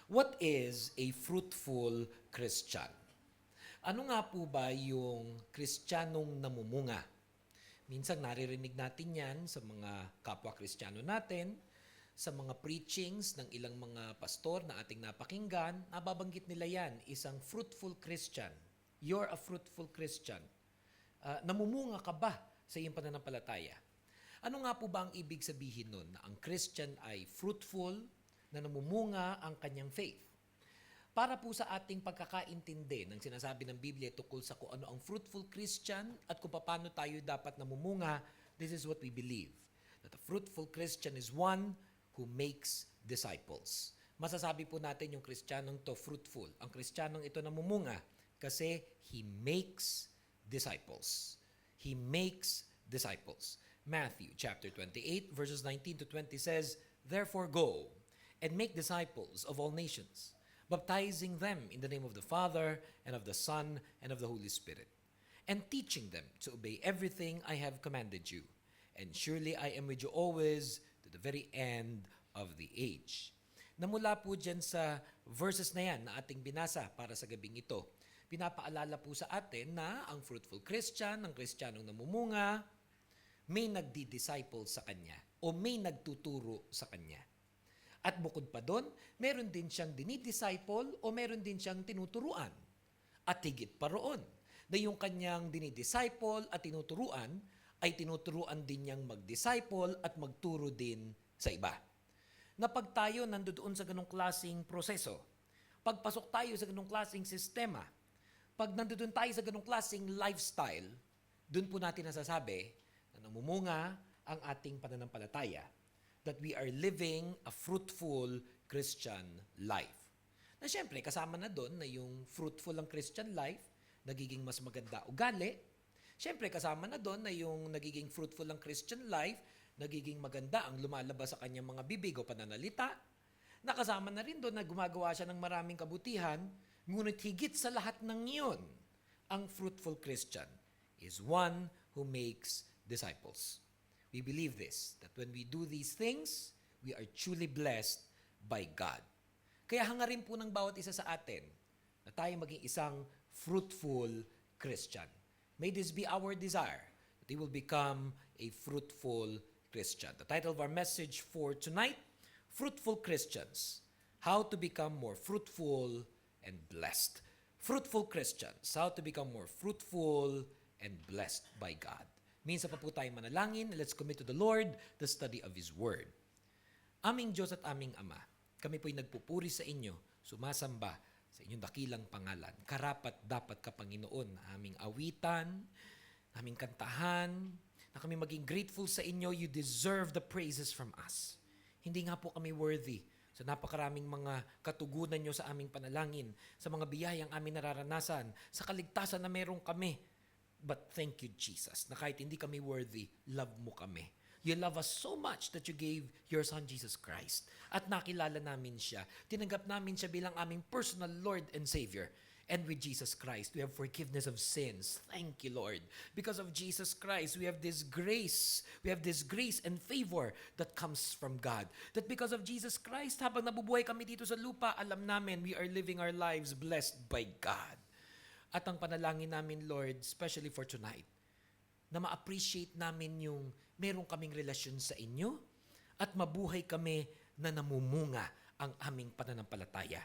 What is a fruitful Christian? Ano nga po ba yung Kristiyanong namumunga? Minsan naririnig natin yan sa mga kapwa Kristiyano natin, sa mga preachings ng ilang mga pastor na ating napakinggan, nababanggit nila yan, isang fruitful Christian. You're a fruitful Christian. Namumunga ka ba sa iyong pananampalataya? Ano nga po ba ang ibig sabihin nun na ang Christian ay fruitful, na namumunga ang kanyang faith? Para po sa ating pagkakaintindi ng sinasabi ng Biblia tungkol sa kung ano ang fruitful Christian at kung paano tayo dapat namumunga, this is what we believe. That a fruitful Christian is one who makes disciples. Masasabi po natin yung Kristiyanong to fruitful. Ang Kristiyanong ito namumunga kasi he makes disciples. He makes disciples. Matthew chapter 28 verses 19 to 20 says, "Therefore go and make disciples of all nations, baptizing them in the name of the Father and of the Son and of the Holy Spirit, and teaching them to obey everything I have commanded you. And surely I am with you always to the very end of the age." Namula po dyan sa verses na yan na ating binasa para sa gabing ito, pinapaalala po sa atin na ang fruitful Christian, ang Kristiyanong namumunga, may nagdi-disciple sa kanya o may nagtuturo sa kanya. At bukod pa doon, meron din siyang dinidisciple o meron din siyang tinuturuan. At higit pa roon, na yung kanyang dinidisciple at tinuturuan ay tinuturuan din niyang mag-disciple at magturo din sa iba. Na pag tayo nandoon sa ganong klaseng proseso, pagpasok tayo sa ganong klaseng sistema, pag nandoon tayo sa ganong klaseng lifestyle, doon po natin nasasabi na namumunga ang ating pananampalataya, that we are living a fruitful Christian life. Na siyempre, kasama na doon na yung fruitful ang Christian life, nagiging mas maganda ugali. Siyempre, kasama na doon na yung nagiging fruitful ang Christian life, nagiging maganda ang lumalabas sa kanyang mga bibig o pananalita. Nakasama na rin doon na gumagawa siya ng maraming kabutihan, ngunit higit sa lahat ng iyon, ang fruitful Christian is one who makes disciples. We believe this, that when we do these things, we are truly blessed by God. Kaya hangarin po ng bawat isa sa atin na tayo maging isang fruitful Christian. May this be our desire, that we will become a fruitful Christian. The title of our message for tonight, Fruitful Christians, How to Become More Fruitful and Blessed. Fruitful Christians, How to Become More Fruitful and Blessed by God. Minsan pa po tayong manalangin. Let's commit to the Lord the study of His Word. Aming Diyos at aming Ama, kami po'y nagpupuri sa inyo, sumasamba sa inyong dakilang pangalan. Karapat dapat ka, Panginoon, na aming awitan, aming kantahan, na kami maging grateful sa inyo. You deserve the praises from us. Hindi nga po kami worthy sa napakaraming mga katugunan nyo sa aming panalangin, sa mga biyayang aming nararanasan, sa kaligtasan na meron kami. But thank you, Jesus, na kahit hindi kami worthy, love mo kami. You love us so much that you gave your Son, Jesus Christ. At nakilala namin siya. Tinanggap namin siya bilang aming personal Lord and Savior. And with Jesus Christ, we have forgiveness of sins. Thank you, Lord. Because of Jesus Christ, we have this grace. We have this grace and favor that comes from God. That because of Jesus Christ, habang nabubuhay kami dito sa lupa, alam namin we are living our lives blessed by God. At ang panalangin namin, Lord, especially for tonight, na ma-appreciate namin yung meron kaming relasyon sa inyo at mabuhay kami na namumunga ang aming pananampalataya.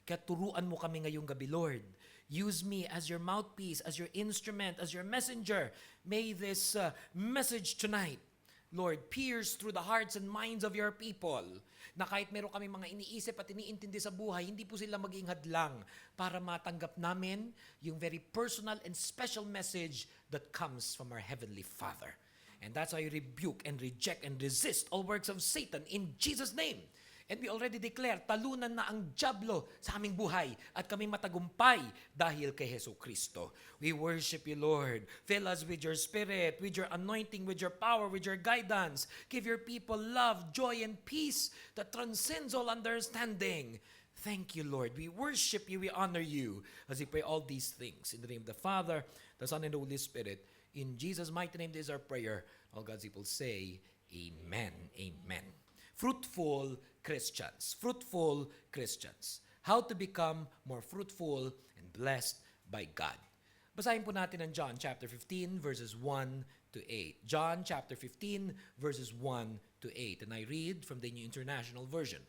Kaya turuan mo kami ngayong gabi, Lord. Use me as your mouthpiece, as your instrument, as your messenger. May this message tonight, Lord, pierce through the hearts and minds of your people, na kahit meron kami mga iniisip at iniintindi sa buhay, hindi po sila maging hadlang para matanggap namin yung very personal and special message that comes from our Heavenly Father. And that's why I rebuke and reject and resist all works of Satan in Jesus' name. And we already declare, talunan na ang dyablo sa aming buhay at kami matagumpay dahil kay Hesus Kristo. We worship you, Lord. Fill us with your spirit, with your anointing, with your power, with your guidance. Give your people love, joy, and peace that transcends all understanding. Thank you, Lord. We worship you, we honor you as we pray all these things. In the name of the Father, the Son, and the Holy Spirit. In Jesus' mighty name, this is our prayer. All God's people say, Amen. Amen. Fruitful Christians. Fruitful Christians. How to become more fruitful and blessed by God. Basahin po natin ang John chapter 15 verses 1 to 8. John chapter 15 verses 1 to 8. And I read from the New International Version.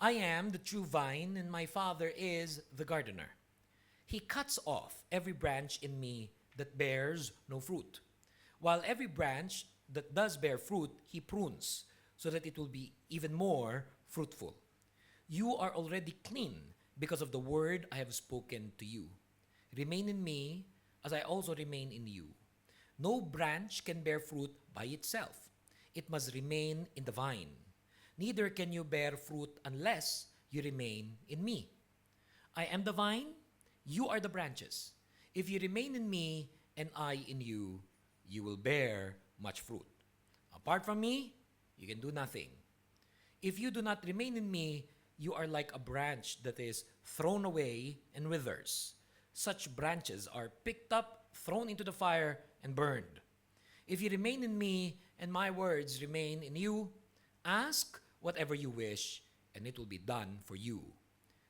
I am the true vine, and my Father is the gardener. He cuts off every branch in me that bears no fruit, while every branch that does bear fruit, he prunes, so that it will be even more fruitful. You are already clean because of the word I have spoken to you. Remain in me, as I also remain in you. No branch can bear fruit by itself. It must remain in the vine. Neither can you bear fruit unless you remain in me. I am the vine, you are the branches. If you remain in me and I in you, you will bear much fruit. Apart from me, you can do nothing. If you do not remain in me, you are like a branch that is thrown away and withers. Such branches are picked up, thrown into the fire, and burned. If you remain in me and my words remain in you, ask whatever you wish, and it will be done for you.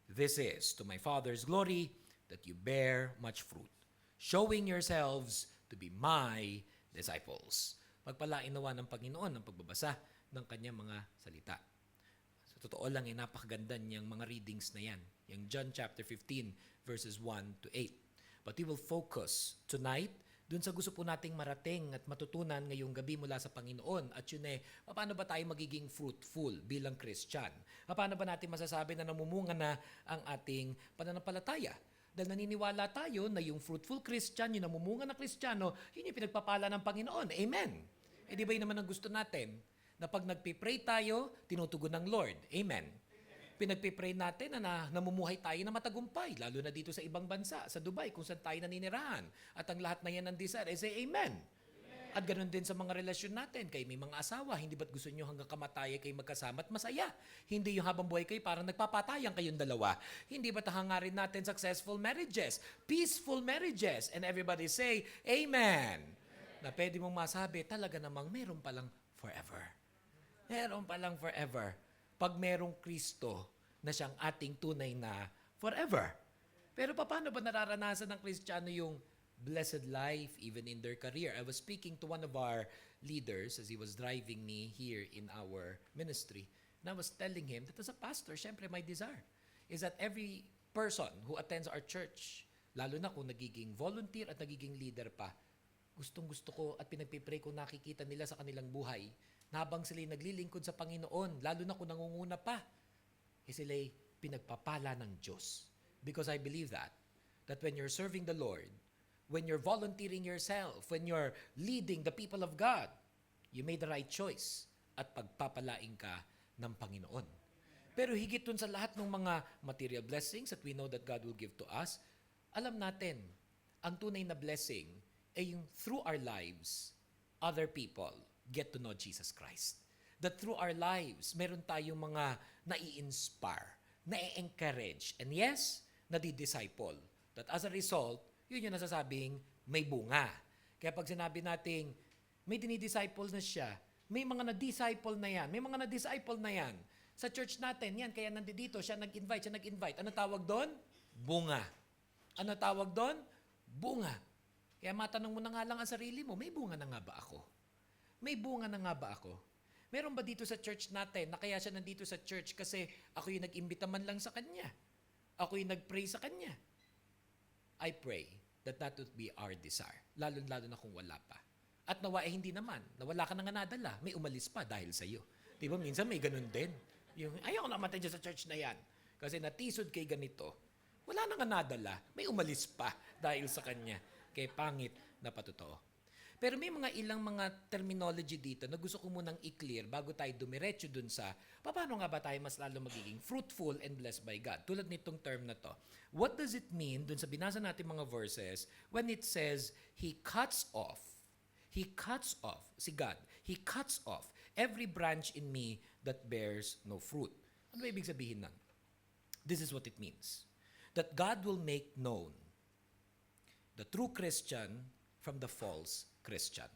This is to my Father's glory, that you bear much fruit, showing yourselves to be my disciples. Pagpalain nawa ng Panginoon ang pagbabasa ng kanyang mga salita. Sa totoo lang, napakaganda niyang mga readings na yan. Yung John chapter 15 verses 1 to 8. But we will focus tonight dun sa gusto po nating marating at matutunan ngayong gabi mula sa Panginoon. At yun paano ba tayo magiging fruitful bilang Christian? Paano ba natin masasabi na namumunga na ang ating pananampalataya? Dahil naniniwala tayo na yung fruitful Christian, yung namumunga na Kristiyano, yun yung pinagpapala ng Panginoon. Amen. Di ba yun naman ang gusto natin? Na pag nagpipray tayo, tinutugon ng Lord. Amen. Pinagpipray natin na namumuhay tayo na matagumpay, lalo na dito sa ibang bansa, sa Dubai, kung saan tayo naninirahan. At ang lahat na yan ng desire, say amen. At ganoon din sa mga relasyon natin. Kayo may mga asawa, hindi ba't gusto nyo hanggang kamatayan kayo magkasama at masaya? Hindi yung habang buhay kayo parang nagpapatayan kayong dalawa. Hindi ba't hangarin natin successful marriages, peaceful marriages? And everybody say, amen. Na pwede mong masabi, talaga namang meron palang forever. Meron palang forever. Pag merong Kristo na siyang ating tunay na forever. Pero paano ba nararanasan ng Kristiyano yung blessed life even in their career? I was speaking to one of our leaders as he was driving me here in our ministry. And I was telling him that as a pastor, syempre my desire is that every person who attends our church, lalo na kung nagiging volunteer at nagiging leader pa, gustong-gusto ko at pinagpipray ko nakikita nila sa kanilang buhay na habang sila'y naglilingkod sa Panginoon, lalo na kung nangunguna pa, sila'y pinagpapala ng Diyos. Because I believe that when you're serving the Lord, when you're volunteering yourself, when you're leading the people of God, you made the right choice at pagpapalain ka ng Panginoon. Pero higit dun sa lahat ng mga material blessings that we know that God will give to us, alam natin, ang tunay na blessing ay yung through our lives, other people get to know Jesus Christ. That through our lives, meron tayong mga nai-inspire, nai-encourage, and yes, nadi-disciple. That as a result, yun yung nasasabing may bunga. Kaya pag sinabi nating may dinidisciple na siya, may mga na-disciple na yan, may mga na-disciple na yan. Sa church natin, yan, kaya nandito, siya nag-invite. Ano tawag doon? Bunga. Ano tawag doon? Bunga. Kaya matanong mo na nga lang ang sarili mo, may bunga na nga ba ako? May bunga na nga ba ako? Meron ba dito sa church natin na kaya siya nandito sa church kasi ako yung nag-imbita man lang sa kanya? Ako yung nag-pray sa kanya? I pray that would be our desire. Lalo-lalo na kung wala pa. At nawa hindi naman. Nawala ka na nga nadala. May umalis pa dahil sa'yo. Di ba? Minsan may ganun din. Yung, ayaw ko naman tayo sa church na yan. Kasi natisod kay ganito. Wala na nga nadala. May umalis pa dahil sa kanya. Kaya pangit na patotoo. Pero may mga ilang mga terminology dito na gusto ko munang i-clear bago tayo dumiretso dun sa paano nga ba tayo mas lalo magiging fruitful and blessed by God. Tulad nitong term na to. What does it mean dun sa binasa natin mga verses when it says, He cuts off, si God, He cuts off every branch in me that bears no fruit. Ano ibig sabihin nun? This is what it means. That God will make known the true Christian from the false Christian.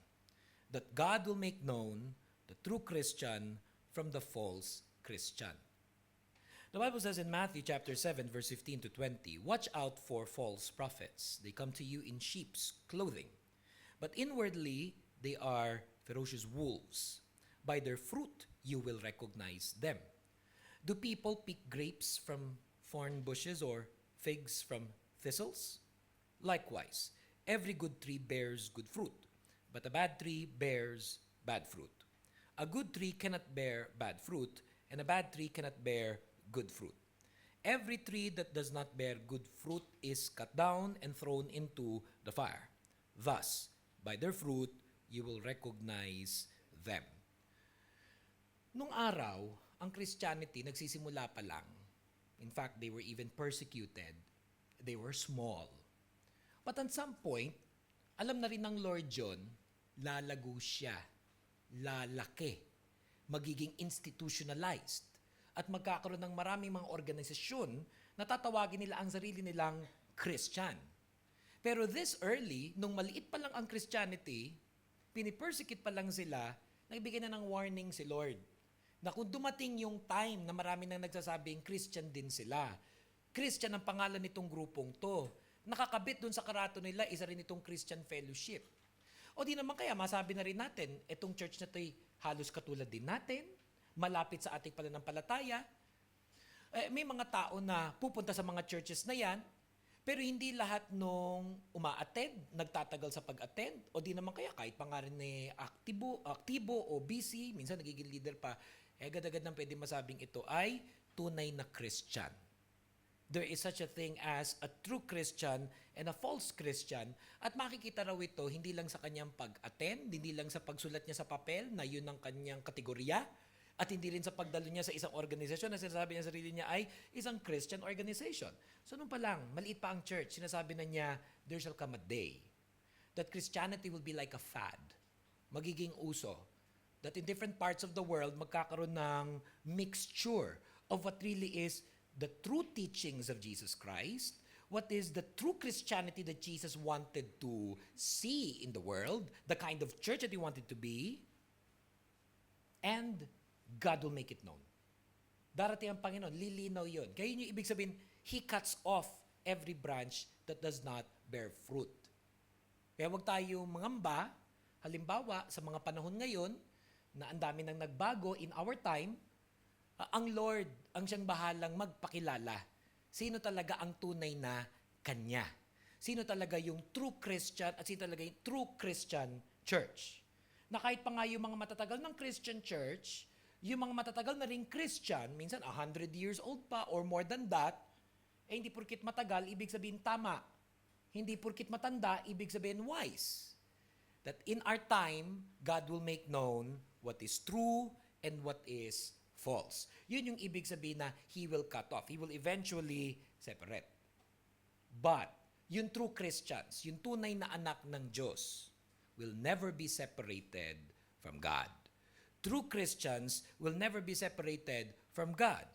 That God will make known the true Christian from the false Christian. The Bible says in Matthew chapter 7, verse 15 to 20, "Watch out for false prophets. They come to you in sheep's clothing, but inwardly they are ferocious wolves. By their fruit you will recognize them. Do people pick grapes from thorn bushes or figs from thistles? Likewise, every good tree bears good fruit, but a bad tree bears bad fruit. A good tree cannot bear bad fruit, and a bad tree cannot bear good fruit. Every tree that does not bear good fruit is cut down and thrown into the fire. Thus, by their fruit, you will recognize them." Nung araw, ang Christianity nagsisimula pa lang. In fact, they were even persecuted. They were small. But at some point, alam na rin ng Lord John, lalago siya, lalaki, magiging institutionalized, at magkakaroon ng maraming mga organisasyon na tatawagin nila ang sarili nilang Christian. Pero this early, nung maliit pa lang ang Christianity, pinipersecute pa lang sila, nagbigay na ng warning si Lord na kung dumating yung time na marami nang nagsasabing Christian din sila, Christian ang pangalan nitong grupong to, nakakabit dun sa karato nila, isa rin itong Christian fellowship. O di naman kaya, masabi na rin natin, itong church na to'y halos katulad din natin, malapit sa ating pananampalataya. May mga tao na pupunta sa mga churches na yan, pero hindi lahat nung uma-attend, nagtatagal sa pag-attend, o di naman kaya kahit pa nga rin aktibo o busy, minsan nagiging leader pa, agad-agad nang pwede masabing ito ay tunay na Christian. There is such a thing as a true Christian and a false Christian, at makikita raw ito hindi lang sa kanyang pag-attend, hindi lang sa pagsulat niya sa papel na yun ang kanyang kategorya, at hindi rin sa pagdalo niya sa isang organisasyon na sinasabi niya sa sarili niya ay isang Christian organization. So nung pa lang, maliit pa ang church, sinasabi na niya, there shall come a day that Christianity will be like a fad. Magiging uso. That in different parts of the world, magkakaroon ng mixture of what really is the true teachings of Jesus Christ, what is the true Christianity that Jesus wanted to see in the world, the kind of church that He wanted to be, and God will make it known. Darating ang Panginoon, lilinaw yun. Kaya yun yung ibig sabihin, He cuts off every branch that does not bear fruit. Kaya huwag tayo mangamba, halimbawa, sa mga panahon ngayon, na ang dami nang nagbago in our time, ang Lord ang siyang bahalang magpakilala. Sino talaga ang tunay na Kanya? Sino talaga yung true Christian at sino talaga yung true Christian church? Na kahit pa nga yung mga matatagal ng Christian church, yung mga matatagal na ring Christian, minsan 100 years old pa or more than that, hindi porkit matagal, ibig sabihin tama. Hindi porkit matanda, ibig sabihin wise. That in our time, God will make known what is true and what is false. Yun yung ibig sabihin na He will cut off. He will eventually separate. But, yung true Christians, yung tunay na anak ng Diyos, will never be separated from God. True Christians will never be separated from God.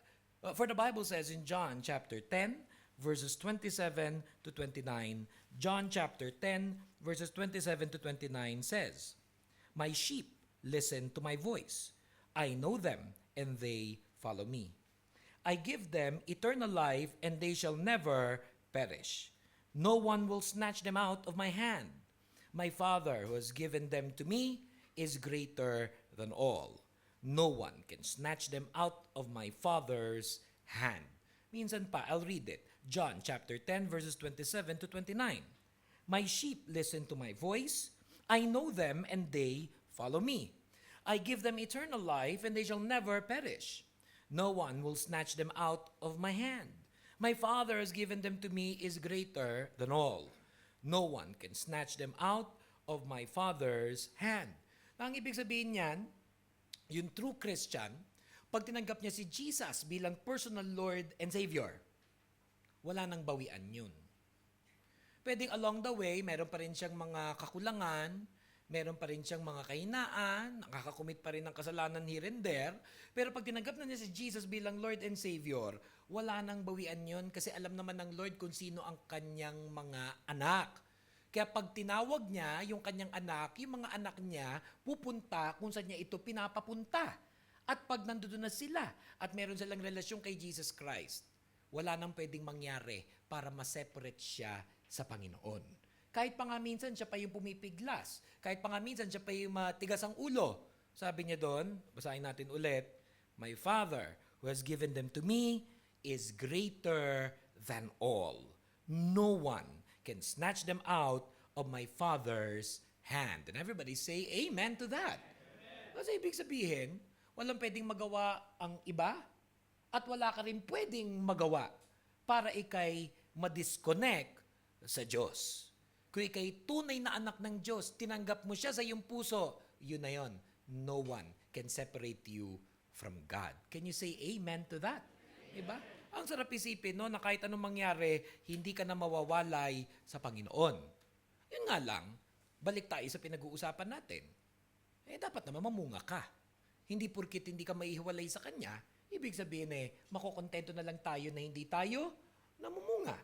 For the Bible says in John chapter 10, verses 27 to 29, John chapter 10, verses 27 to 29 says, "My sheep listen to my voice. I know them, and they follow me. I give them eternal life, and they shall never perish. No one will snatch them out of my hand. My Father, who has given them to me, is greater than all. No one can snatch them out of my Father's hand." Minsan pa, I'll read it. John chapter 10, verses 27 to 29. "My sheep listen to my voice. I know them, and they follow me. I give them eternal life, and they shall never perish. No one will snatch them out of my hand. My Father has given them to me is greater than all. No one can snatch them out of my Father's hand." Ang ibig sabihin niyan, yung true Christian, pag tinanggap niya si Jesus bilang personal Lord and Savior, wala nang bawian yun. Pwedeng along the way, meron pa rin siyang mga kakulangan, meron pa rin siyang mga kahinaan, nakakakumit pa rin ng kasalanan here and there, pero pag tinanggap na niya si Jesus bilang Lord and Savior, wala nang bawian yun kasi alam naman ng Lord kung sino ang kanyang mga anak. Kaya pag tinawag niya yung kanyang anak, yung mga anak niya pupunta kung saan niya ito pinapapunta. At pag nandoon na sila at meron silang relasyon kay Jesus Christ, wala nang pwedeng mangyari para ma-separate siya sa Panginoon. Kahit pa nga minsan siya pa yung pumipiglas, kahit pa nga minsan siya pa yung matigas ang ulo. Sabi niya doon, basahin natin ulit, "My Father who has given them to me is greater than all. No one can snatch them out of my Father's hand." And everybody say amen to that. Kasi ibig sabihin, walang pwedeng magawa ang iba at wala ka rin pwedeng magawa para ikay ma-disconnect sa Diyos. Kung ikay tunay na anak ng Diyos, tinanggap mo siya sa iyong puso, yun na yun. No one can separate you from God. Can you say amen to that? Diba? Ang sarap isipin, no, na kahit anong mangyari, hindi ka na mawawalay sa Panginoon. Yun nga lang, balik tayo sa pinag-uusapan natin. Dapat naman mamunga ka. Hindi porkit hindi ka maihiwalay sa Kanya, ibig sabihin makokontento na lang tayo na hindi tayo namumunga.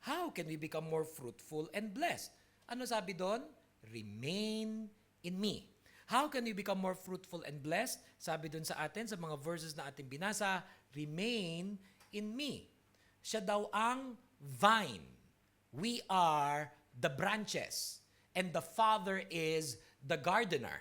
How can we become more fruitful and blessed? Ano sabi doon? Remain in me. How can we become more fruitful and blessed? Sabi doon sa atin, sa mga verses na ating binasa, remain in me. Siya daw ang vine. We are the branches. And the Father is the gardener.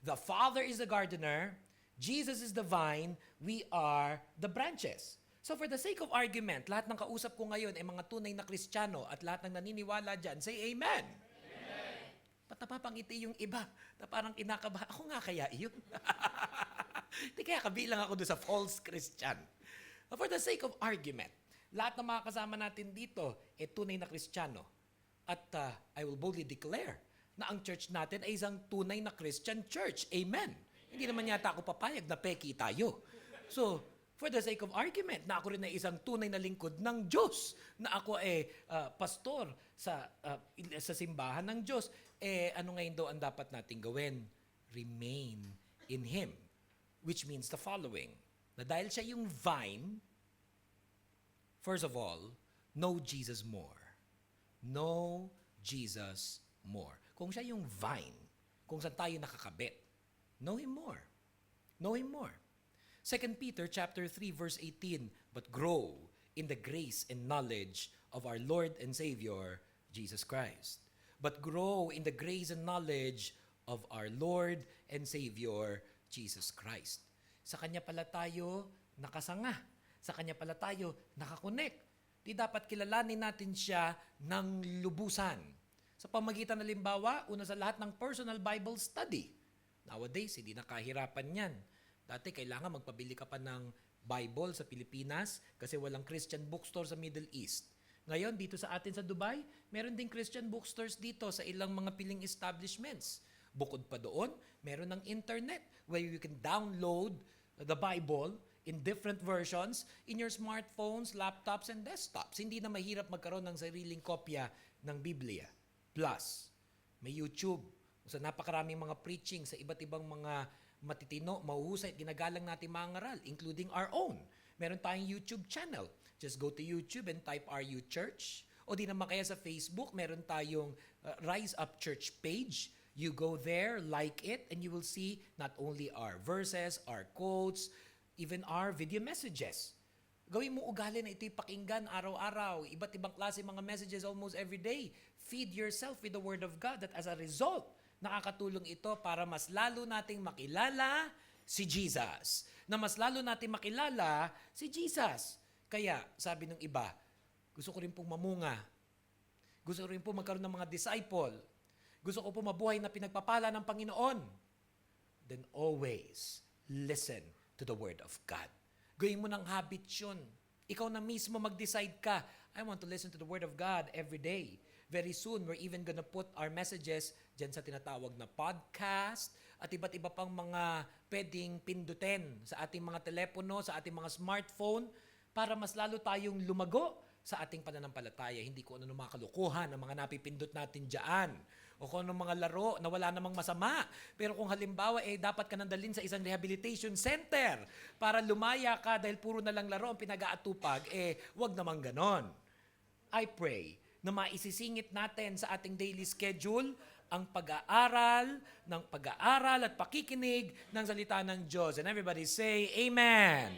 The Father is the gardener. Jesus is the vine. We are the branches. So for the sake of argument, lahat ng kausap ko ngayon ay mga tunay na Kristiyano at lahat ng naniniwala dyan, say amen. Amen. Ba't napapangiti yung iba na parang kinakabahan? Ako nga kaya yun. Hindi kaya kabilang ako doon sa false Christian. For the sake of argument, lahat ng mga kasama natin dito ay tunay na Kristiyano. At I will boldly declare na ang church natin ay isang tunay na Christian church. Amen. Hindi naman yata ako papayag na peki tayo. So, for the sake of argument, na ako rin ay isang tunay na lingkod ng Diyos, na ako ay pastor sa simbahan ng Diyos, ano ngayon daw ang dapat nating gawin? Remain in Him. Which means the following, na dahil siya yung vine, first of all, know Jesus more. Know Jesus more. Kung siya yung vine, kung saan tayo nakakabit, know Him more. Know Him more. 2 Peter chapter 3 verse 18, "But grow in the grace and knowledge of our Lord and Savior, Jesus Christ." But grow in the grace and knowledge of our Lord and Savior, Jesus Christ. Sa Kanya pala tayo nakasanga. Sa Kanya pala tayo nakakonect. Di dapat kilalanin natin siya ng lubusan. Sa pamagitan ng halimbawa, una sa lahat ng personal Bible study. Nowadays, hindi na kahirapan yan. Dati, kailangan magpabili ka pa ng Bible sa Pilipinas kasi walang Christian bookstore sa Middle East. Ngayon, dito sa atin sa Dubai, meron ding Christian bookstores dito sa ilang mga piling establishments. Bukod pa doon, meron ng internet where you can download the Bible in different versions in your smartphones, laptops, and desktops. Hindi na mahirap magkaroon ng sariling kopya ng Biblia. Plus, may YouTube. Sa napakaraming mga preaching sa iba't ibang mga matitino, mahuhusay, ginagalang natin mga ngaral, including our own. Meron tayong YouTube channel. Just go to YouTube and type RU Church. O di naman kaya sa Facebook, meron tayong Rise Up Church page. You go there, like it, and you will see not only our verses, our quotes, even our video messages. Gawin mo ugali na ito'y pakinggan araw-araw. Iba't ibang klase mga messages almost every day. Feed yourself with the Word of God that as a result, nakakatulong ito para mas lalo nating makilala si Jesus. Na mas lalo nating makilala si Jesus. Kaya, sabi ng iba, gusto ko rin pong mamunga. Gusto ko rin pong magkaroon ng mga disciple. Gusto ko pong mabuhay na pinagpapala ng Panginoon. Then always listen to the Word of God. Gawin mo ng habit yun. Ikaw na mismo mag-decide ka, I want to listen to the Word of God every day. Very soon, we're even gonna put our messages dyan sa tinatawag na podcast at iba't iba pang mga pwedeng pindutin sa ating mga telepono, sa ating mga smartphone para mas lalo tayong lumago sa ating pananampalataya. Hindi ko ano mga kalukuhan ang mga napipindot natin dyan o kung anong mga laro na wala namang masama. Pero kung halimbawa, dapat ka nandalin sa isang rehabilitation center para lumaya ka dahil puro na lang laro ang pinag-aatupag, wag naman ganon. I pray na maisisingit natin sa ating daily schedule ang pag-aaral at pakikinig ng salita ng Diyos. And everybody say, Amen.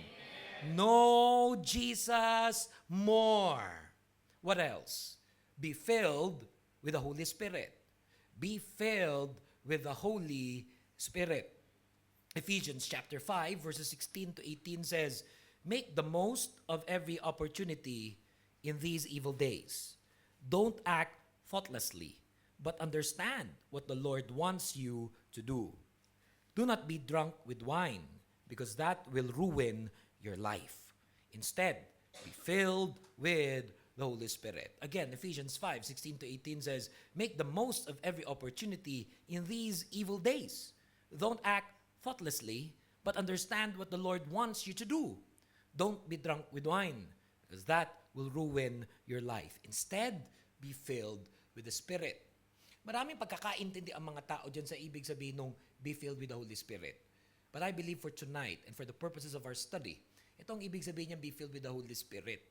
Know Jesus more. What else? Be filled with the Holy Spirit. Be filled with the Holy Spirit. Ephesians chapter 5, verses 16 to 18 says, make the most of every opportunity in these evil days. Don't act thoughtlessly, but understand what the Lord wants you to do. Do not be drunk with wine, because that will ruin your life. Instead, be filled with the Holy Spirit. Again, Ephesians 5, 16 to 18 says, make the most of every opportunity in these evil days. Don't act thoughtlessly, but understand what the Lord wants you to do. Don't be drunk with wine, because that will ruin your life. Instead, be filled with the Spirit. Maraming pagkakaintindi ang mga tao dyan sa ibig sabihin nung be filled with the Holy Spirit. But I believe for tonight and for the purposes of our study, itong ibig sabihin niya be filled with the Holy Spirit.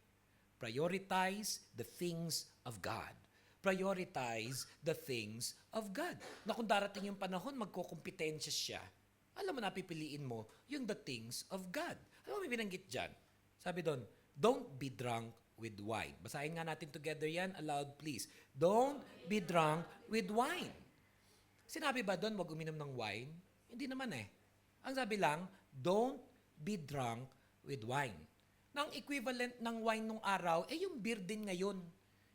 Prioritize the things of God. Prioritize the things of God. Na kung darating yung panahon, magkukumpetensya siya, alam mo na, pipiliin mo yung the things of God. Alam mo, may binanggit dyan. Sabi doon, don't be drunk with wine. Basahin nga natin together yan. Aloud, please. Don't be drunk with wine. Sinabi ba doon, wag uminom ng wine? Hindi naman eh. Ang sabi lang, don't be drunk with wine. Nang equivalent ng wine nung araw, yung beer din ngayon.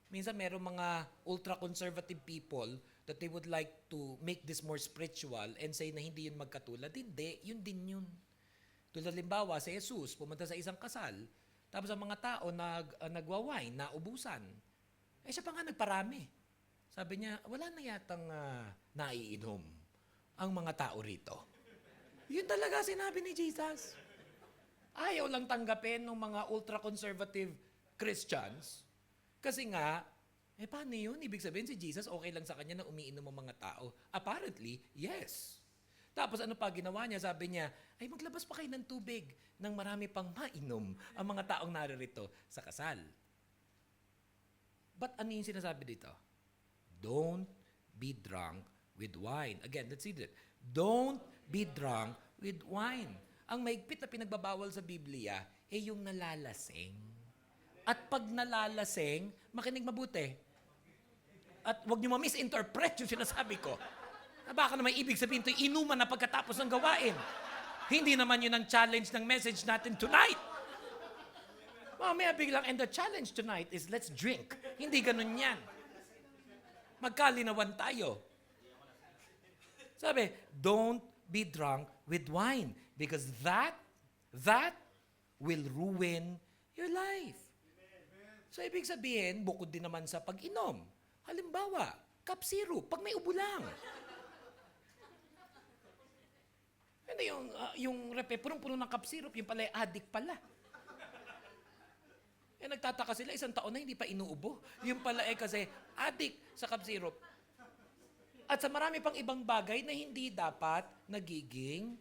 Minsan meron mga ultra-conservative people that they would like to make this more spiritual and say na hindi yun magkatulad. Hindi, yun din yun. Tulad limbawa, si Jesus pumunta sa isang kasal, tapos ang mga tao nagwa-wine, naubusan. Siya pa nga nagparami. Sabi niya, wala na yatang naiinom ang mga tao rito. Yun talaga sinabi ni Jesus. Ayaw lang tanggapin ng mga ultra-conservative Christians kasi nga, paano yun? Ibig sabihin si Jesus, okay lang sa kanya na umiinom ang mga tao. Apparently, yes. Tapos ano pa ginawa niya? Sabi niya, maglabas pa kayo ng tubig nang marami pang mainom ang mga taong naririto sa kasal. But ano yung sinasabi dito? Don't be drunk with wine. Again, let's read it. Don't be drunk with wine. Ang maigpit na pinagbabawal sa Biblia yung nalalasing. At pag nalalasing, makinig mabuti. At huwag niyo ma-misinterpret yung sinasabi ko. Baka naman ibig sabihin ito, inuman na pagkatapos ng gawain. Hindi naman yun ang challenge ng message natin tonight. Mamaya biglang, and the challenge tonight is let's drink. Hindi ganun yan. Magkalinawan tayo. Sabi, don't be drunk with wine because that will ruin your life. So, ibig sabihin, bukod din naman sa pag-inom. Halimbawa, cup syrup, pag may ubo lang. Hindi yung repe, punong-puno ng cup syrup, yung pala addict pala. Nagtataka sila, 1 taon na hindi pa inuubo. Yung pala kasi addict sa cup syrup. At sa marami pang ibang bagay na hindi dapat nagiging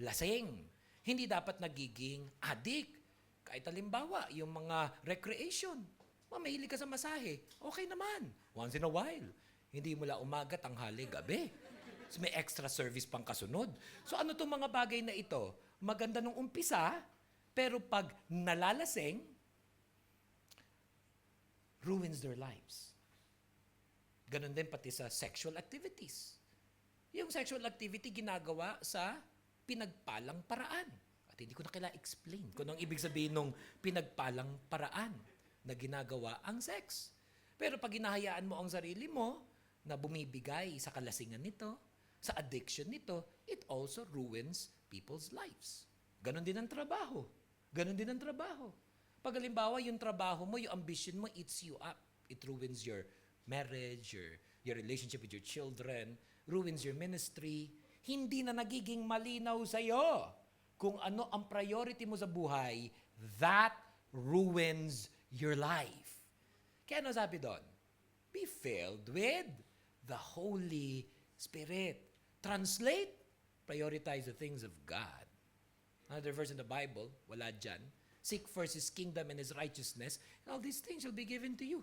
lasing. Hindi dapat nagiging addict. Kahit halimbawa, yung mga recreation. Mahilig ka sa masahe. Okay naman. Once in a while. Hindi mula umaga, tanghali, gabi. So may extra service pang kasunod. So ano itong mga bagay na ito? Maganda nung umpisa, pero pag nalalasing, ruins their lives. Ganon din pati sa sexual activities. Yung sexual activity ginagawa sa pinagpalang paraan. At hindi ko na kailangan explain kung anong ibig sabihin ng pinagpalang paraan na ginagawa ang sex. Pero pag hinahayaan mo ang sarili mo na bumibigay sa kalasingan nito, sa addiction nito, it also ruins people's lives. Ganon din ang trabaho. Ganon din ang trabaho. Pag halimbawa, yung trabaho mo, yung ambition mo, eats you up. It ruins your marriage, your relationship with your children, ruins your ministry. Hindi na nagiging malinaw sa'yo kung ano ang priority mo sa buhay, that ruins your life. Kaya ano sabi doon? Be filled with the Holy Spirit. Translate, prioritize the things of God. Another verse in the Bible, wala dyan. Seek first His kingdom and His righteousness, and all these things will be given to you.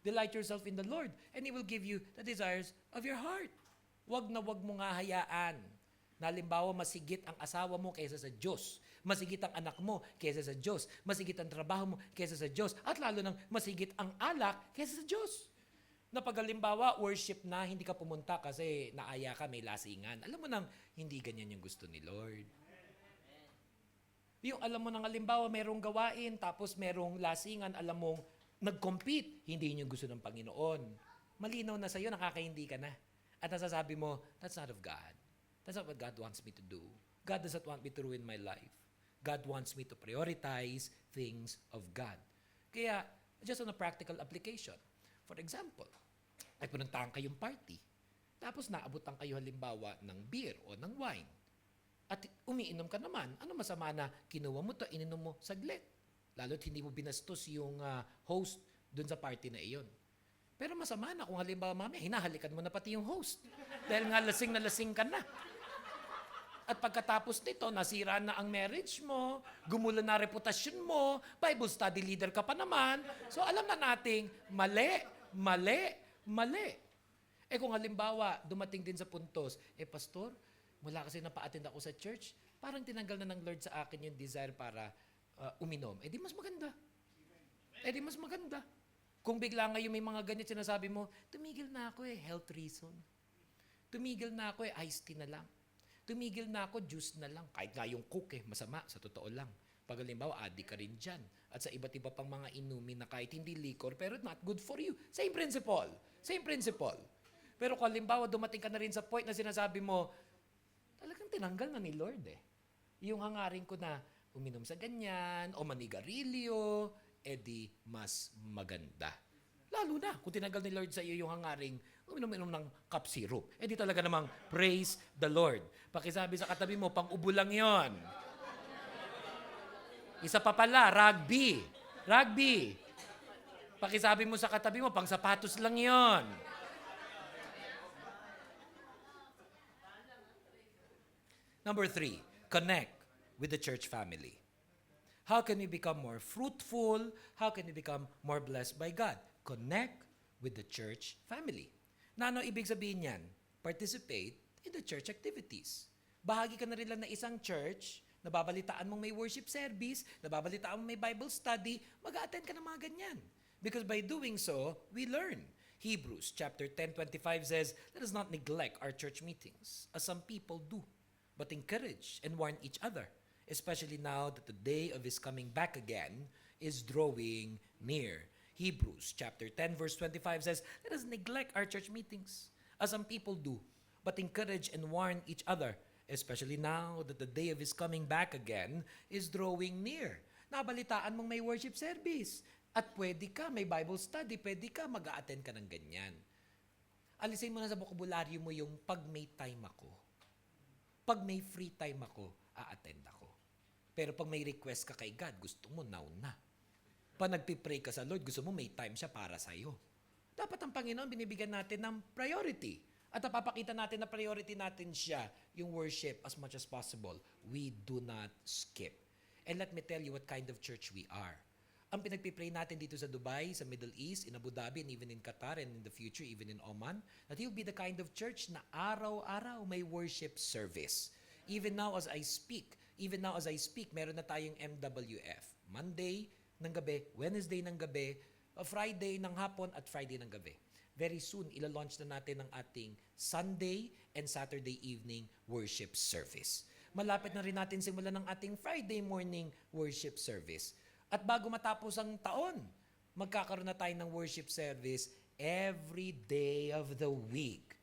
Delight yourself in the Lord, and He will give you the desires of your heart. Wag na wag mo nga hayaan na halimbawa masigit ang asawa mo kaysa sa Diyos. Masigit ang anak mo kaysa sa Diyos. Masigit ang trabaho mo kaysa sa Diyos. At lalo nang masigit ang alak kaysa sa Diyos. Na pag halimbawa, worship na, hindi ka pumunta kasi naaya ka, may lasingan. Alam mo nang, hindi ganyan yung gusto ni Lord. Yung alam mo nang halimbawa, merong gawain, tapos merong lasingan, alam mong nag-compete, hindi yun yung gusto ng Panginoon. Malinaw na sa'yo, nakakaindi ka na. At nasasabi mo, that's not of God. That's not what God wants me to do. God doesn't want me to ruin my life. God wants me to prioritize things of God. Kaya, just on a practical application. For example, ay pununtahan kayong party. Tapos naabutan kayo halimbawa ng beer o ng wine. At umiinom ka naman. Ano masama na kinuha mo to, ininom mo saglit. Lalo't hindi mo binastos yung host dun sa party na iyon. Pero masama na kung halimbawa mamaya, hinahalikan mo na pati yung host. Dahil nga lasing na lasing ka na. At pagkatapos nito, nasira na ang marriage mo, gumula na reputasyon mo, Bible study leader ka pa naman. So alam na nating mali, mali, mali. Kung halimbawa, dumating din sa puntos, pastor, mula kasi napa-attend ako sa church, parang tinanggal na ng Lord sa akin yung desire para uminom. Di mas maganda. Di mas maganda. Kung bigla ngayon may mga ganyan sinasabi mo, tumigil na ako health reason. Tumigil na ako iced tea na lang. Tumigil na ako, juice na lang. Kahit nga yung Coke masama, sa totoo lang. Pag halimbawa, addict ka rin dyan. At sa iba't iba pang mga inumin na kahit hindi liquor, pero not good for you. Same principle. Same principle. Pero kung halimbawa, dumating ka na rin sa point na sinasabi mo, talagang tinanggal na ni Lord Yung hangarin ko na uminom sa ganyan, o manigarilyo, di mas maganda. Lalo na kung tinanggal ni Lord sa iyo yung hangaring uminom-inom ng cup syrup. Di talaga namang praise the Lord. Pakisabi sa katabi mo, pang-ubo lang yon. Isa pa pala, rugby. Rugby. Pakisabi mo sa katabi mo, pang sapatos lang yon. Number 3, connect with the church family. How can we become more fruitful? How can we become more blessed by God? Connect with the church family. Na ano ibig sabihin yan? Participate in the church activities. Bahagi ka na rin lang na isang church, nababalitaan mong may worship service, nababalitaan mong may Bible study, mag-a-attend ka ng mga ganyan. Because by doing so, we learn. Hebrews chapter 10:25 says, let us not neglect our church meetings, as some people do, but encourage and warn each other, especially now that the day of His coming back again is drawing near. Hebrews chapter 10 verse 25 says, let us neglect our church meetings, as some people do, but encourage and warn each other, especially now that the day of His coming back again is drawing near. Nabalitaan mong may worship service, at pwede ka, may Bible study, pwede ka, mag-a-attend ka ng ganyan. Alisin mo na sa bokabularyo mo yung pag may time ako. Pag may free time ako, a-attend ako. Pero pag may request ka kay God, gusto mo now na. Pag nagpipray ka sa Lord, gusto mo may time siya para sa'yo. Dapat ang Panginoon binibigyan natin ng priority. At napapakita natin na priority natin siya, yung worship as much as possible. We do not skip. And let me tell you what kind of church we are. Ang pinagpipray natin dito sa Dubai, sa Middle East, in Abu Dhabi, and even in Qatar, and in the future, even in Oman, that He'll be the kind of church na araw-araw may worship service. Even now as I speak, meron na tayong MWF. Monday ng gabi, Wednesday ng gabi, Friday ng hapon, at Friday ng gabi. Very soon, ila-launch na natin ang ating Sunday and Saturday evening worship service. Malapit na rin natin simulan ng ating Friday morning worship service. At bago matapos ang taon, magkakaroon na tayo ng worship service every day of the week.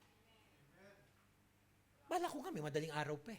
Bala ko kami, madaling araw pa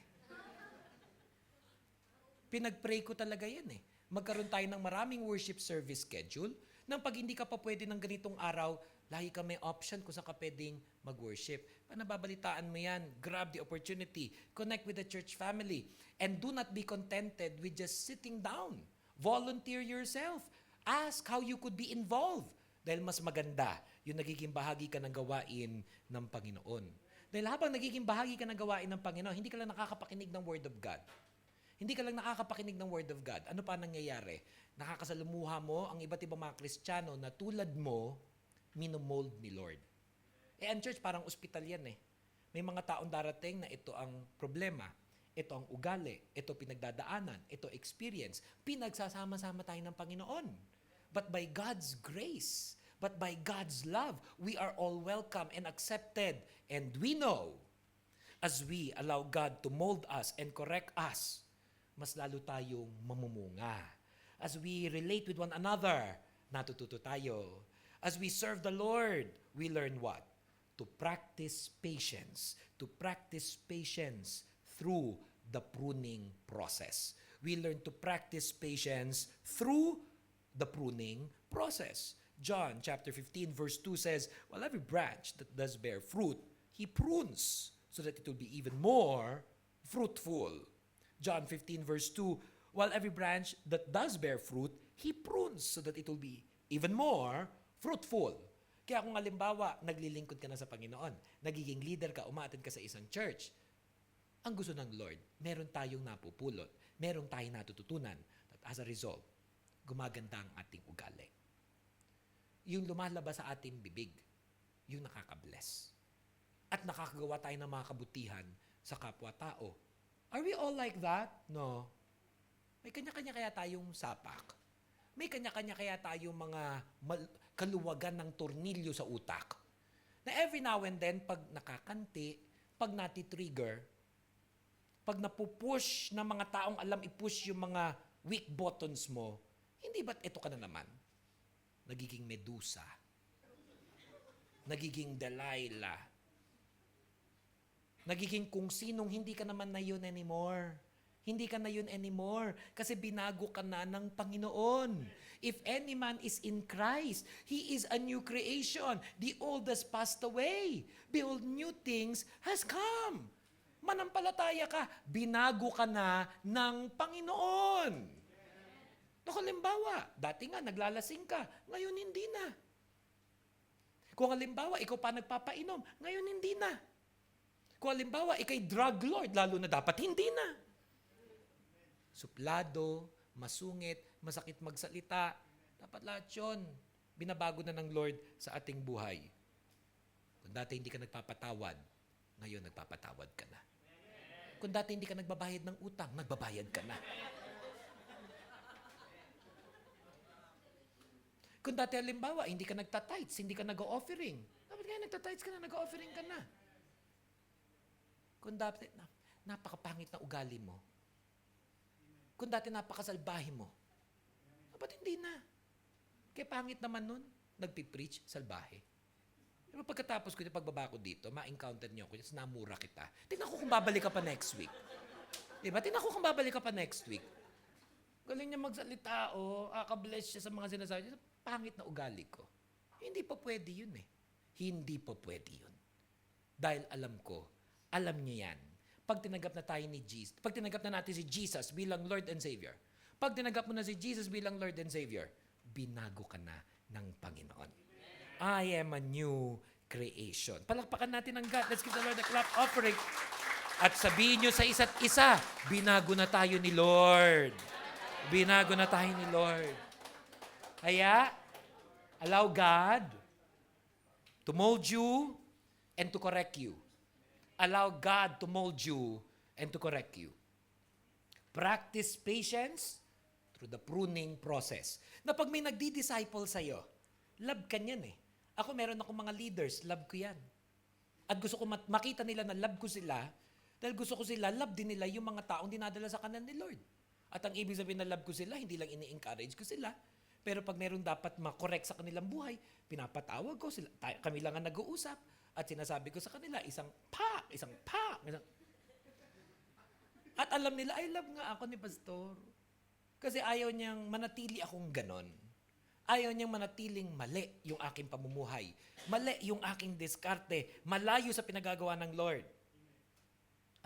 Pinag-pray ko talaga yan Magkaroon tayo ng maraming worship service schedule, nang pag hindi ka pa pwede ng ganitong araw, lagi ka may option kung saan ka pwedeng mag-worship. Panababalitaan mo yan, grab the opportunity, connect with the church family, and do not be contented with just sitting down. Volunteer yourself. Ask how you could be involved. Dahil mas maganda yung nagiging bahagi ka ng gawain ng Panginoon. Dahil habang nagiging bahagi ka ng gawain ng Panginoon, hindi ka lang nakakapakinig ng Word of God. Hindi ka lang nakakapakinig ng Word of God. Ano pa nangyayari? Nakakasalumuha mo ang iba't ibang mga Kristiyano na tulad mo, minomold ni Lord. Ang church parang ospital yan May mga taong darating na ito ang problema, ito ang ugali, ito pinagdadaanan, ito experience. Pinagsasama-sama tayo ng Panginoon. But by God's grace, but by God's love, we are all welcome and accepted. And we know, as we allow God to mold us and correct us, mas lalo tayong mamumunga. As we relate with one another, natututo tayo. As we serve the Lord, we learn what? To practice patience. To practice patience through the pruning process. We learn to practice patience through the pruning process. John chapter 15 verse 2 says, "While every branch that does bear fruit, He prunes so that it will be even more fruitful." John 15 verse 2, "While every branch that does bear fruit, He prunes so that it will be even more fruitful." Kaya kung halimbawa, naglilingkod ka na sa Panginoon, nagiging leader ka, umaattend ka sa isang church, ang gusto ng Lord, meron tayong napupulot, meron tayong natututunan. At as a result, gumaganda ang ating ugali. Yung lumalabas sa ating bibig, yung nakakabless. At nakakagawa tayo ng mga kabutihan sa kapwa-tao. Are we all like that? No. May kanya-kanya kaya tayong sapak. May kanya-kanya kaya tayong mga kaluwagan ng tornilyo sa utak. Na every now and then, pag nakakanti, pag nati-trigger, pag napupush ng mga taong alam i-push yung mga weak buttons mo, hindi ba't ito ka na naman? Nagiging Medusa. Nagiging Delilah. Nagiging kung sinong hindi ka naman na yun anymore. Hindi ka na yun anymore kasi binago ka na ng Panginoon. If any man is in Christ, he is a new creation. The old has passed away. Behold, new things has come. Manampalataya ka, binago ka na ng Panginoon. Halimbawa, dati nga naglalasing ka, ngayon hindi na. Kung halimbawa, ikaw pa nagpapainom, ngayon hindi na. Kung halimbawa, ikay drug lord, lalo na dapat hindi na. Suplado, masungit, masakit magsalita. Dapat lahat yun. Binabago na ng Lord sa ating buhay. Kung dati hindi ka nagpapatawad, ngayon nagpapatawad ka na. Kung dati hindi ka nagbabayad ng utang, nagbabayad ka na. Kung dati halimbawa, hindi ka nagtatites, hindi ka nag-offering. Dapat kaya nagtatites ka na, nag-offering ka na. Kung dati, napakapangit na ugali mo. Kung dati napakasalbahe mo, dapat hindi na. Kaya pangit naman nun, nagpipreach, salbahe. Pero pagkatapos ko, pagbaba ko dito, ma-encounter niyo ako, namura kita. Tingnan ko kung babalik ka pa next week. Diba? Tingnan ko kung babalik ka pa next week. Galing niya magsalita, akabless siya sa mga sinasabi niya. Pangit na ugali ko. Hindi pa pwede yun eh. Hindi pa pwede yun. Dahil alam ko, alam niya yan. Pag tinanggap na tayo ni Jesus, pag tinanggap na natin si Jesus bilang Lord and Savior, pag tinanggap mo na si Jesus bilang Lord and Savior, binago ka na ng Panginoon. I am a new creation. Palakpakan natin ang God. Let's give the Lord a clap offering. At sabihin nyo sa isa't isa, binago na tayo ni Lord. Binago na tayo ni Lord. Kaya, allow God to mold you and to correct you. Allow God to mold you and to correct you. Practice patience through the pruning process. Na pag may nagdi-disciple sa'yo, love ka niyan eh. Ako meron akong mga leaders, love ko yan. At gusto ko makita nila na love ko sila, dahil gusto ko sila, love din nila yung mga taong dinadala sa kanan ni Lord. At ang ibig sabihin na love ko sila, hindi lang ini-encourage ko sila, pero pag meron dapat ma-correct sa kanilang buhay, pinapatawag ko sila, kami lang ang nag-uusap, at sinasabi ko sa kanila, isang pak. At alam nila, I love nga ako ni Pastor. Kasi ayaw niyang manatili akong ganon. Ayaw niyang manatiling mali yung aking pamumuhay. Mali yung aking diskarte. Malayo sa pinagagawa ng Lord.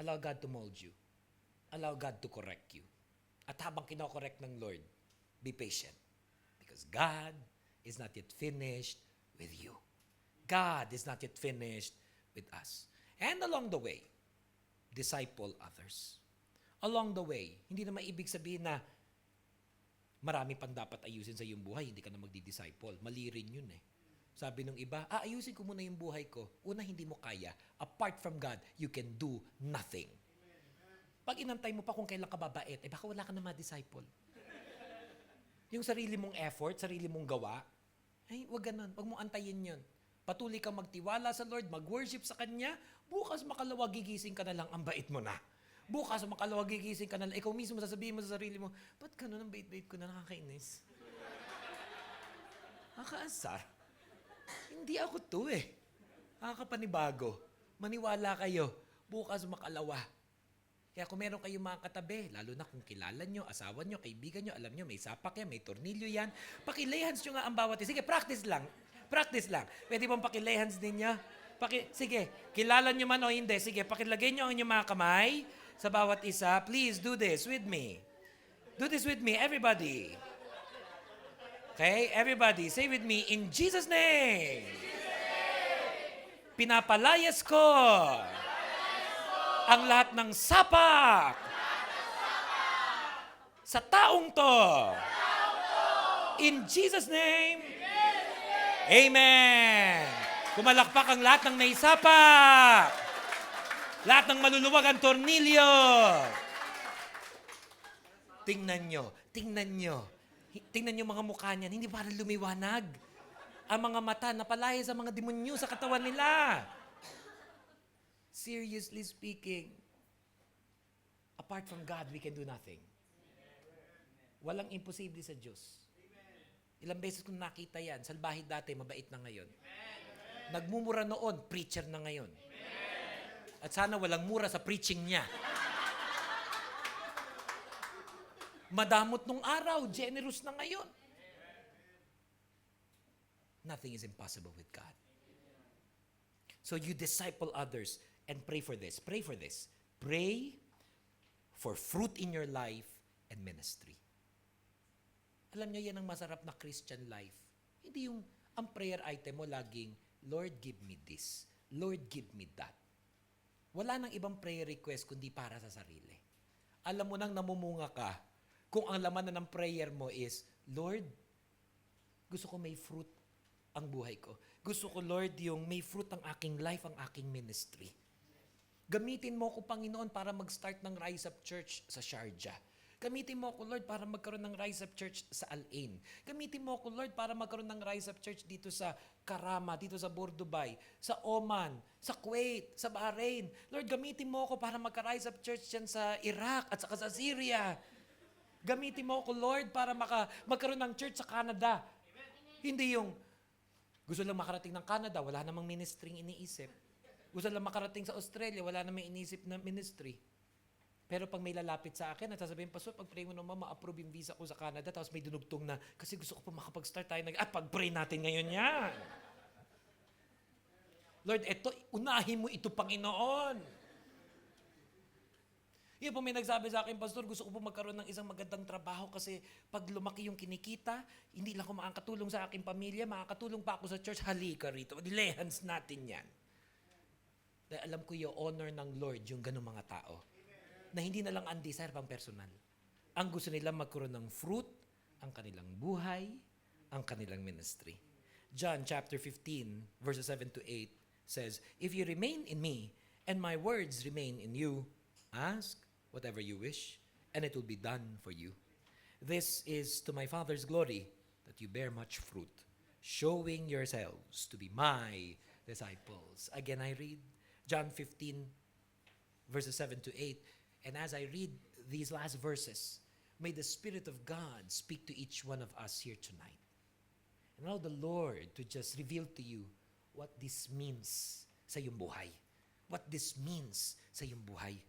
Allow God to mold you. Allow God to correct you. At habang kinokorek ng Lord, be patient. Because God is not yet finished with you. God is not yet finished with us. And along the way, disciple others. Along the way, hindi na maibig sabihin na marami pang dapat ayusin sa iyong buhay, hindi ka na magdi-disciple. Mali rin yun eh. Sabi nung iba, ayusin ko muna yung buhay ko. Una, hindi mo kaya. Apart from God, you can do nothing. Pag inantay mo pa kung kailan ka babait, baka wala ka na ma-disciple. Yung sarili mong effort, sarili mong gawa, wag ganun. Wag mong antayin yun. Patuloy kang magtiwala sa Lord, mag-worship sa Kanya, bukas makalawa gigising ka na lang, ang bait mo na. Bukas makalawa gigising ka na lang, ikaw mismo sasabihin mo sa sarili mo, ba't ganun ang bait-bait ko na, nakakainis? Nakakaasar. Hindi ako to Nakakapanibago. Maniwala kayo, bukas makalawa. Kaya kung meron kayong mga katabi, lalo na kung kilala nyo, asawa nyo, kaibigan nyo, alam nyo, may sapak yan, may tornilyo yan, pakilay hands nyo nga ang bawat isa. Sige, practice lang. Practice lang. Pwede bang pakilay hands ninyo? Sige, kilala nyo man o hindi. Sige, pakilagay nyo ang inyong mga kamay sa bawat isa. Please do this with me. Do this with me, everybody. Okay, everybody, say with me, in Jesus' name. Pinapalayas ko ang lahat ng sapak sa taong to. In Jesus' name. Amen. Kumalakpak ang lahat ng may sapak. Lahat ng maluluwag ang tornilyo. Tingnan nyo. Tingnan nyo mga mukha niyan. Hindi parang lumiwanag. Ang mga mata napalaya sa mga demonyo sa katawan nila. Seriously speaking, apart from God, we can do nothing. Walang imposible sa Diyos. Ilang beses kong nakita yan. Salbahid dati, mabait na ngayon. Nagmumura noon, preacher na ngayon. At sana walang mura sa preaching niya. Madamot nung araw, generous na ngayon. Nothing is impossible with God. So you disciple others and pray for this. Pray for this. Pray for fruit in your life and ministry. Alam niyo, yan ang masarap na Christian life. Hindi yung, ang prayer item mo laging, Lord, give me this. Lord, give me that. Wala nang ibang prayer request kundi para sa sarili. Alam mo nang namumunga ka kung ang laman na ng prayer mo is, Lord, gusto ko may fruit ang buhay ko. Gusto ko, Lord, yung may fruit ang aking life, ang aking ministry. Gamitin mo ko, Panginoon, para mag-start ng Rise Up Church sa Sharjah. Gamitin mo ako, Lord, para magkaroon ng Rise Up Church sa Al-Ain. Gamitin mo ako, Lord, para magkaroon ng Rise Up Church dito sa Karama, dito sa Bordubay, sa Oman, sa Kuwait, sa Bahrain. Lord, gamitin mo ako para magka-Rise Up Church dyan sa Iraq at saka sa Syria. Gamitin mo ako, Lord, para magkaroon ng church sa Canada. Hindi yung gusto lang makarating ng Canada, wala namang ministry iniisip. Gusto lang makarating sa Australia, wala namang iniisip na ministry. Pero pag may lalapit sa akin at sasabihin, Pastor, pag-pray mo naman, ma-approve yung visa ko sa Canada, tapos may dunugtong na, kasi gusto ko pa makapag-start tayo. Pag-pray natin ngayon yan. Lord, unahin mo ito, Panginoon. Yan po may nagsabi sa akin, Pastor, gusto ko po magkaroon ng isang magandang trabaho kasi pag lumaki yung kinikita, hindi lang ako makakatulong sa aking pamilya, makakatulong pa ako sa church, halika rito. Dilehans natin yan. Dahil alam ko yung honor ng Lord, yung ganung mga tao. Na hindi na lang ang desire pang personal. Ang gusto nila magkaroon ng fruit, ang kanilang buhay, ang kanilang ministry. John chapter 15, verses 7 to 8 says, If you remain in me, and my words remain in you, ask whatever you wish, and it will be done for you. This is to my Father's glory, that you bear much fruit, showing yourselves to be my disciples. Again, I read John 15, verses 7 to 8. And as I read these last verses, may the Spirit of God speak to each one of us here tonight. And allow the Lord to just reveal to you what this means sa iyong buhay. What this means sa iyong buhay.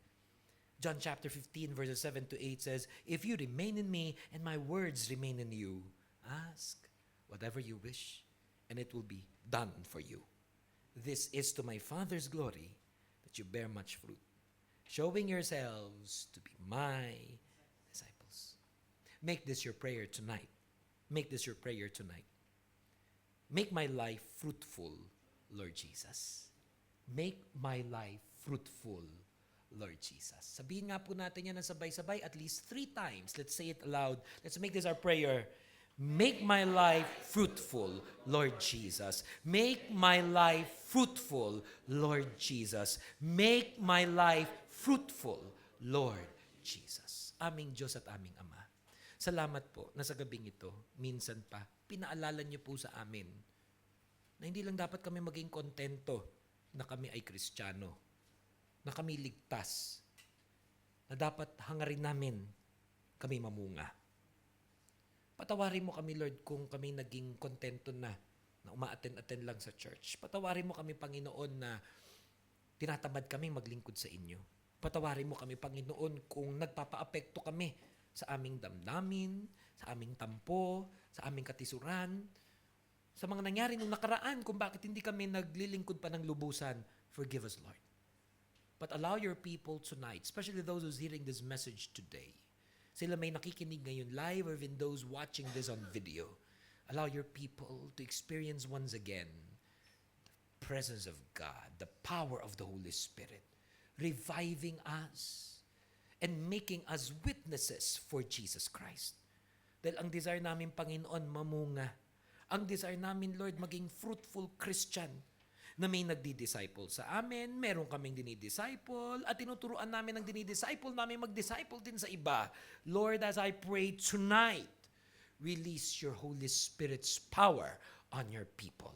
John chapter 15, verses 7 to 8 says, If you remain in me and my words remain in you, ask whatever you wish, and it will be done for you. This is to my Father's glory, that you bear much fruit, showing yourselves to be my disciples. Make this your prayer tonight. Make this your prayer tonight. Make my life fruitful, Lord Jesus. Make my life fruitful, Lord Jesus. Sabihin nga po natin yan ng sabay-sabay at least 3 times. Let's say it aloud. Let's make this our prayer. Make my life fruitful, Lord Jesus. Make my life fruitful, Lord Jesus. Make my life fruitful, Lord Jesus. Aming Diyos at aming Ama. Salamat po na sa gabing ito, minsan pa, pinaalala niyo po sa amin na hindi lang dapat kami maging kontento na kami ay Kristiyano, na kami ligtas, na dapat hangarin namin kami mamunga. Patawarin mo kami, Lord, kung kami naging kontento na uma-attend lang sa church. Patawarin mo kami, Panginoon, na tinatamad kami maglingkod sa inyo. Patawarin mo kami, Panginoon, kung nagpapaapekto kami sa aming damdamin, sa aming tampo, sa aming katisuran, sa mga nangyari nung nakaraan, kung bakit hindi kami naglilingkod pa ng lubusan. Forgive us, Lord. But allow your people tonight, especially those who's hearing this message today, sila may nakikinig ngayon live or even those watching this on video. Allow your people to experience once again the presence of God, the power of the Holy Spirit, reviving us and making us witnesses for Jesus Christ. Dahil ang desire namin, Panginoon, mamunga. Ang desire namin, Lord, maging fruitful Christian na may nagdi-disciple sa amin, meron kaming dinidisciple, at tinuturuan namin ang dinidisciple namin mag-disciple din sa iba. Lord, as I pray tonight, release your Holy Spirit's power on your people.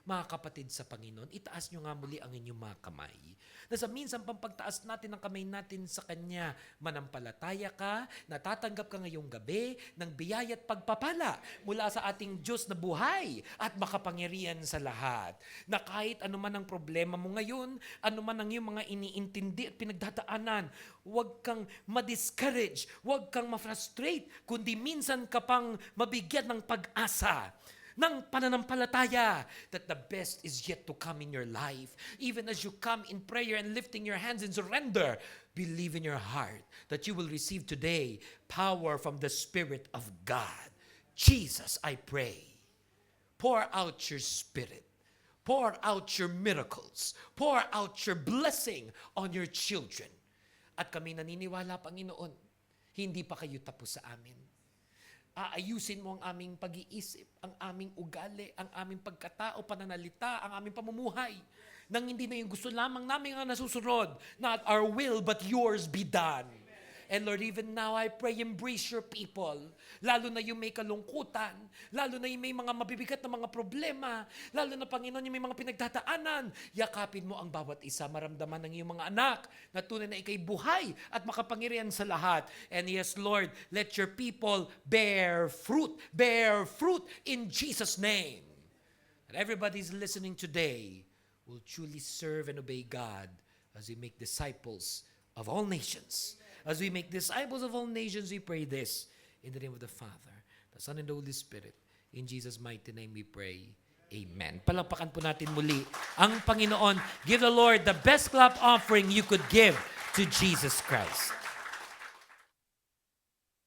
Mga kapatid sa Panginoon, itaas nyo nga muli ang inyong mga kamay. Na sa minsan pang pagtaas natin ng kamay natin sa Kanya, manampalataya ka, natatanggap ka ngayong gabi ng biyaya at pagpapala mula sa ating Diyos na buhay at makapangyarihan sa lahat. Na kahit anuman ang problema mo ngayon, anuman ang iyong mga iniintindi at pinagdadaanan, huwag kang ma-discourage, huwag kang ma-frustrate, kundi minsan ka pang mabigyan ng pag-asa ng pananampalataya that the best is yet to come in your life. Even as you come in prayer and lifting your hands in surrender, believe in your heart that you will receive today power from the Spirit of God. Jesus, I pray, pour out your Spirit. Pour out your miracles. Pour out your blessing on your children. At kami naniniwala, Panginoon, hindi pa kayo tapos sa amin. Aayusin mo ang aming pag-iisip, ang aming ugali, ang aming pagkatao, pananalita, ang aming pamumuhay. Nang hindi na yung gusto lamang namin ang nasusunod. Not our will, but yours be done. And Lord, even now, I pray, embrace your people. Lalo na yung may kalungkutan, lalo na yung may mga mabibigat na mga problema, lalo na, Panginoon, yung may mga pinagdadaanan. Yakapin mo ang bawat isa, maramdaman ng iyong mga anak na tunay na ikay buhay at makapangyarihan sa lahat. And yes, Lord, let your people bear fruit in Jesus' name. That everybody's listening today will truly serve and obey God as we make disciples of all nations. As we make disciples of all nations, we pray this in the name of the Father, the Son, and the Holy Spirit. In Jesus' mighty name we pray. Amen. Palakpakan po natin muli ang Panginoon. Give the Lord the best clap offering you could give to Jesus Christ.